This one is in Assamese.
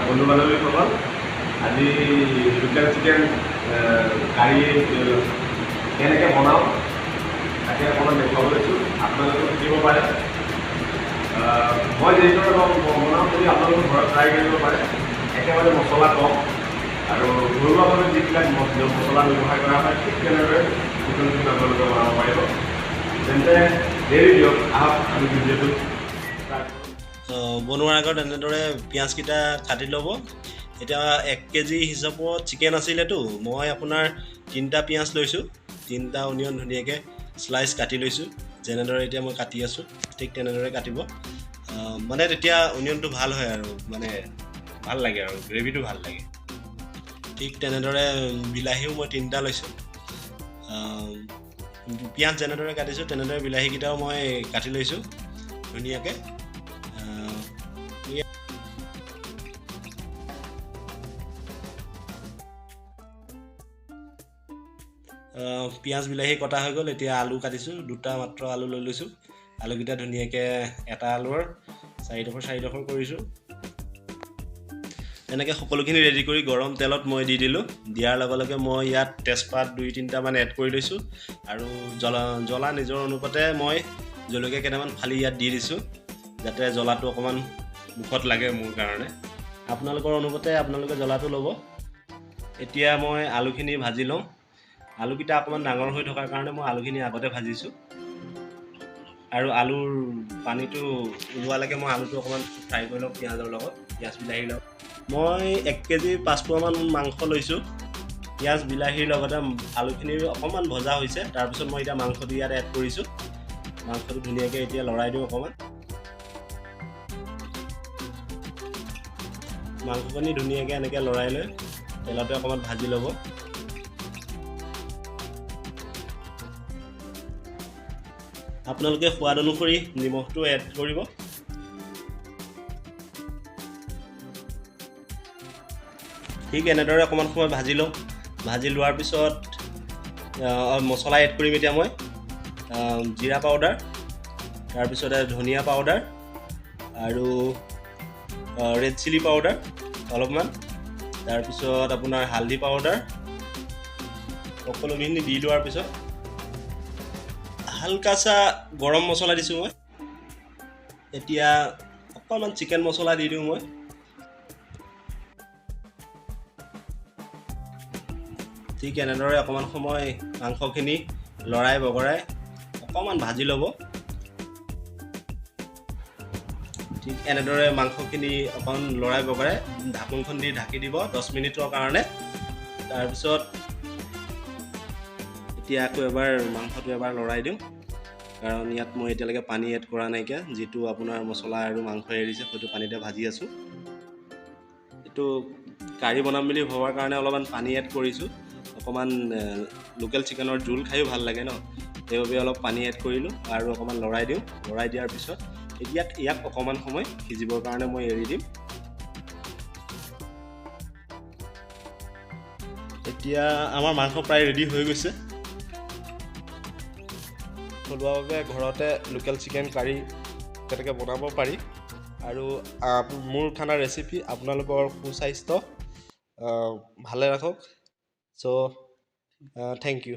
বন্ধু বান্ধৱীসকল আজি লোকেল চিকেন কাৰী কেনেকৈ বনাওঁ তাকে অকণমান দেখুৱাব লৈছোঁ। আপোনালোকে শিকিব পাৰে। মই যিদৰে বনাওঁ বুলি আপোনালোকে ঘৰত ট্ৰাই কৰিব পাৰে। একেবাৰে মছলা কম আৰু ঘৰুৱাভাৱে যিবিলাক মছলা ব্যৱহাৰ কৰা হয় ঠিক তেনেদৰে লোকেল চিকেন আপোনালোকে বনাব পাৰিব। তেন্তে দেৰি দিয়ক, আহক আমি ভিডিঅ'টো বনোৱাৰ আগত এনেদৰে পিঁয়াজকেইটা কাটি ল'ব। এতিয়া 1 কেজি হিচাপত চিকেন আছিলেতো মই আপোনাৰ 3টা পিঁয়াজ লৈছোঁ, 3টা অনিয়ন ধুনীয়াকৈ স্লাইচ কাটি লৈছোঁ। যেনেদৰে এতিয়া মই কাটি আছোঁ ঠিক তেনেদৰে কাটিব। মানে তেতিয়া অনিয়নটো ভাল হয় আৰু মানে ভাল লাগে আৰু গ্ৰেভিটো ভাল লাগে। ঠিক তেনেদৰে বিলাহীও মই 3টা লৈছোঁ। পিঁয়াজ যেনেদৰে কাটিছোঁ তেনেদৰে বিলাহীকেইটাও মই কাটি লৈছোঁ ধুনীয়াকৈ। পিঁয়াজ বিলাহী কটা হৈ গ'ল। এতিয়া আলু কাটিছোঁ, 2টা মাত্ৰ আলু লৈ লৈছোঁ। আলুকেইটা ধুনীয়াকৈ এটা আলুৰ 4ডোখৰ কৰিছোঁ। এনেকৈ সকলোখিনি ৰেডি কৰি গৰম তেলত মই দি দিলোঁ। দিয়াৰ লগে লগে মই ইয়াত তেজপাত 2-3টামান এড কৰি লৈছোঁ আৰু জ্বলা নিজৰ অনুপাতে মই জলকীয়া কেইটামান ফালি ইয়াত দি দিছোঁ, যাতে জ্বলাটো অকণমান মুখত লাগে মোৰ কাৰণে। আপোনালোকৰ অনুপাতে আপোনালোকে জ্বলাটো ল'ব। এতিয়া মই আলুখিনি ভাজি লওঁ। আলুকেইটা অকণমান ডাঙৰ হৈ থকাৰ কাৰণে মই আলুখিনি আগতে ভাজিছোঁ আৰু আলুৰ পানীটো ওলোৱালৈকে মই আলুটো অকণমান ফ্ৰাই কৰি লওঁ পিঁয়াজৰ লগত, পিঁয়াজ বিলাহীৰ লগত। মই 1 কেজি 5 পোৱামান মাংস লৈছোঁ। পিঁয়াজ বিলাহীৰ লগতে আলুখিনি অকণমান ভজা হৈছে। তাৰপিছত মই এতিয়া মাংসটো ইয়াত এড কৰিছোঁ। মাংসটো ধুনীয়াকৈ এতিয়া লৰাই দিওঁ অকণমান। মাংসখিনি ধুনীয়াকৈ এনেকৈ লৰাই লৈ তেলতে অকণমান ভাজি ল'ব। আপোনালোকে সোৱাদ অনুসৰি নিমখটো এড কৰিব। ঠিক এনেদৰে অকণমান সময় ভাজি লওঁ। ভাজি লোৱাৰ পিছত মছলা এড কৰিম এতিয়া মই। জিৰা পাউডাৰ, তাৰপিছতে ধনিয়া পাউডাৰ আৰু ৰেড চিলি পাউডাৰ অলপমান, তাৰপিছত আপোনাৰ হালধি পাউডাৰ সকলোখিনি দি লোৱাৰ পিছত হালকাচা গৰম মছলা দিছোঁ মই। এতিয়া অকণমান চিকেন মছলা দি দিওঁ মই। ঠিক এনেদৰে অকণমান সময় মাংসখিনি লৰাই বগৰাই অকণমান ভাজি ল'ব। ঠিক এনেদৰে মাংসখিনি অকণমান লৰাই বগৰাই ঢাকোনখন দি ঢাকি দিব 10 মিনিটৰ কাৰণে। তাৰপিছত এতিয়া আকৌ এবাৰ মাংসটো এবাৰ লৰাই দিওঁ, কাৰণ ইয়াত মই এতিয়ালৈকে পানী এড কৰা নাইকিয়া। যিটো আপোনাৰ মছলা আৰু মাংস এৰিছে সেইটো পানীতে ভাজি আছোঁ। এইটো কাৰী বনাম বুলি ভবাৰ কাৰণে অলপমান পানী এড কৰিছোঁ। অকণমান লোকেল চিকেনৰ জোল খায়ো ভাল লাগে ন, সেইবাবে অলপ পানী এড কৰিলোঁ আৰু অকণমান লৰাই দিওঁ। লৰাই দিয়াৰ পিছত ইয়াক অকণমান সময় সিজিবৰ কাৰণে মই এৰি দিম। এতিয়া আমাৰ মাংস প্ৰায় ৰেডি হৈ গৈছে। থলুৱাভাৱে ঘৰতে লোকেল চিকেন কাৰী কেনেকৈ বনাব পাৰি আৰু মোৰ খানাৰ ৰেচিপি আপোনালোকৰ সুস্বাস্থ্য ভালে ৰাখক। চ' থেংক ইউ।